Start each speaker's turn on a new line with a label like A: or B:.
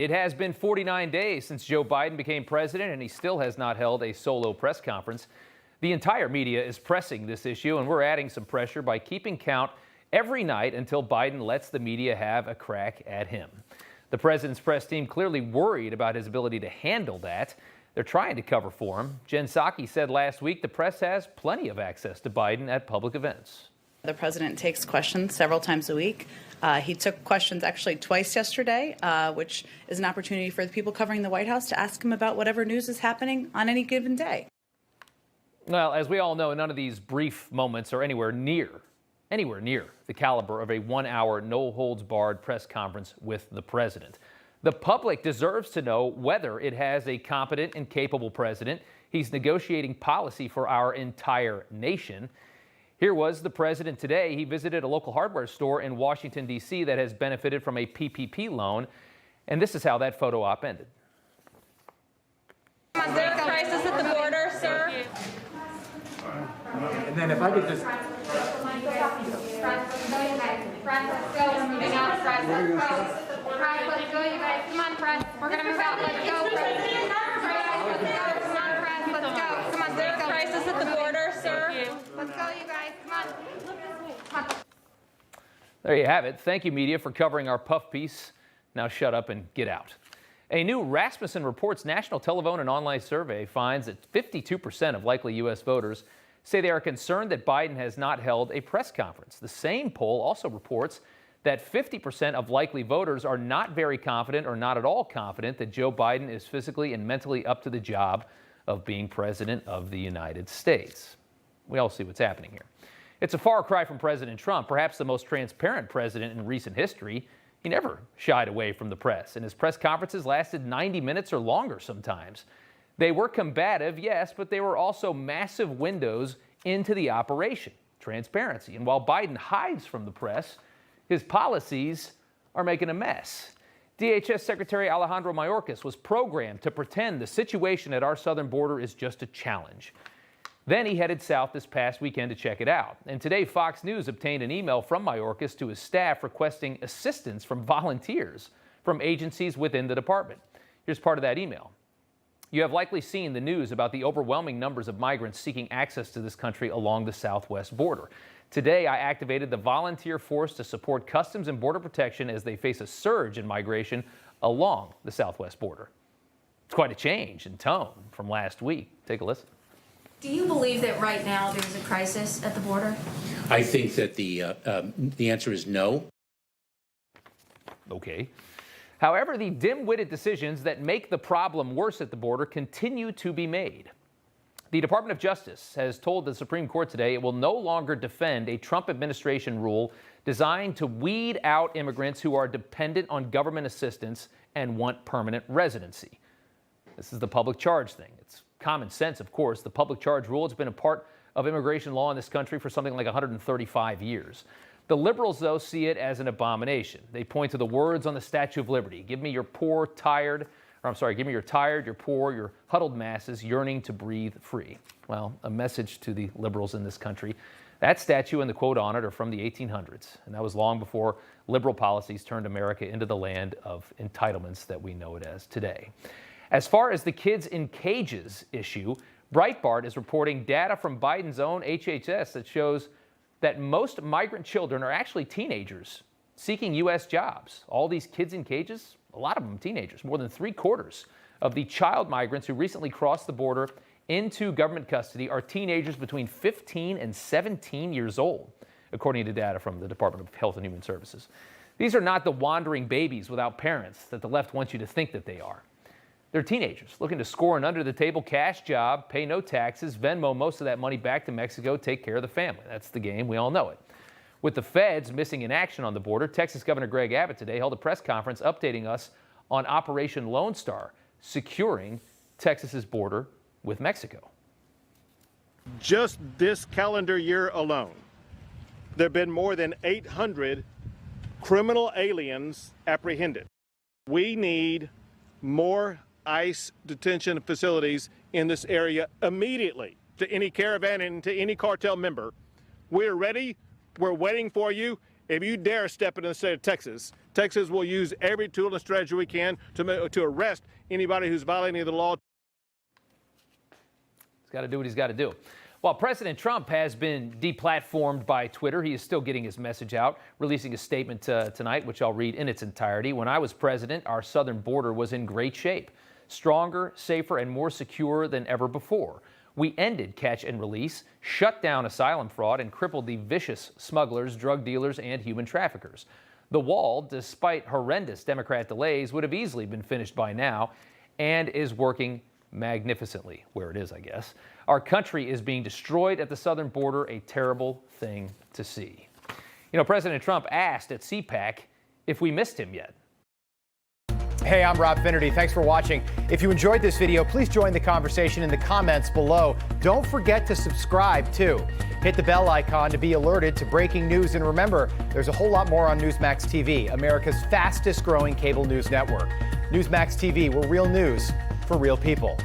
A: It has been 49 days since Joe Biden became president, and he still has not held a solo press conference. The entire media is pressing this issue, and we're adding some pressure by keeping count every night until Biden lets the media have a crack at him. The president's press team clearly worried about his ability to handle that. They're trying to cover for him. Jen Psaki said last week the press has plenty of access to Biden at public events.
B: The president takes questions several times a week. He took questions actually twice yesterday, which is an opportunity for the people covering the White House to ask him about whatever news is happening on any given day.
A: Well, as we all know, none of these brief moments are anywhere near the caliber of a 1-hour, no-holds-barred press conference with the president. The public deserves to know whether it has a competent and capable president. He's negotiating policy for our entire nation. Here was the president today. He visited a local hardware store in Washington, D.C. that has benefited from a PPP loan. And this is how that photo op ended.
C: Is there a crisis at the border, sir?
D: And then if I could just...
C: Let's go, you guys. Come on, press. We're going to move out. Let's go, press. Come on, press. Let's go. Come on, there's a crisis at the border, sir. Let's go, you guys. Come on.
A: There you have it. Thank you, media, for covering our puff piece. Now shut up and get out. A new Rasmussen Reports national telephone and online survey finds that 52% of likely U.S. voters say they are concerned that Biden has not held a press conference. The same poll also reports that 50% of likely voters are not very confident or not at all confident that Joe Biden is physically and mentally up to the job of being president of the United States. We all see what's happening here. It's a far cry from President Trump, perhaps the most transparent president in recent history. He never shied away from the press, and his press conferences lasted 90 minutes or longer sometimes. They were combative, yes, but they were also massive windows into the operation, transparency. And while Biden hides from the press, his policies are making a mess. DHS Secretary Alejandro Mayorkas was programmed to pretend the situation at our southern border is just a challenge. Then he headed south this past weekend to check it out. And today, Fox News obtained an email from Mayorkas to his staff requesting assistance from volunteers from agencies within the department. Here's part of that email. You have likely seen the news about the overwhelming numbers of migrants seeking access to this country along the southwest border. Today, I activated the volunteer force to support Customs and Border Protection as they face a surge in migration along the southwest border. It's quite a change in tone from last week. Take a listen.
E: Do you believe that right now there's a crisis at the border?
F: I think that the answer is no.
A: Okay. However, the dim-witted decisions that make the problem worse at the border continue to be made. The Department of Justice has told the Supreme Court today it will no longer defend a Trump administration rule designed to weed out immigrants who are dependent on government assistance and want permanent residency. This is the public charge thing. It's common sense, of course. The public charge rule has been a part of immigration law in this country for something like 135 years. The liberals, though, see it as an abomination. They point to the words on the Statue of Liberty. Give me your tired, your poor, your huddled masses yearning to breathe free. Well, a message to the liberals in this country. That statue and the quote on it are from the 1800s, and that was long before liberal policies turned America into the land of entitlements that we know it as today. As far as the kids in cages issue, Breitbart is reporting data from Biden's own HHS that shows that most migrant children are actually teenagers seeking U.S. jobs. All these kids in cages, a lot of them teenagers. More than 3/4 of the child migrants who recently crossed the border into government custody are teenagers between 15 and 17 years old, according to data from the Department of Health and Human Services. These are not the wandering babies without parents that the left wants you to think that they are. They're teenagers looking to score an under-the-table cash job, pay no taxes, Venmo most of that money back to Mexico, take care of the family. That's the game. We all know it. With the feds missing in action on the border, Texas Governor Greg Abbott today held a press conference updating us on Operation Lone Star, securing Texas's border with Mexico.
G: Just this calendar year alone, there have been more than 800 criminal aliens apprehended. We need more ICE detention facilities in this area immediately. To any caravan and to any cartel member, we're ready, we're waiting for you, If you dare step into the state of Texas, Texas will use every tool and strategy we can to arrest anybody who's violating the law.
A: He's got to do what he's got to do. While President Trump has been deplatformed by Twitter, he is still getting his message out, releasing a statement tonight, which I'll read in its entirety. When I was president, our southern border was in great shape, stronger, safer, and more secure than ever before. We ended catch and release, shut down asylum fraud, and crippled the vicious smugglers, drug dealers, and human traffickers. The wall, despite horrendous Democrat delays, would have easily been finished by now and is working magnificently, where it is, I guess. Our country is being destroyed at the southern border, a terrible thing to see. You know, President Trump asked at CPAC if we missed him yet.
D: Hey, I'm Rob Finnerty. Thanks for watching. If you enjoyed this video, please join the conversation in the comments below. Don't forget to subscribe, too. Hit the bell icon to be alerted to breaking news. And remember, there's a whole lot more on Newsmax TV, America's fastest growing cable news network. Newsmax TV, where real news for real people.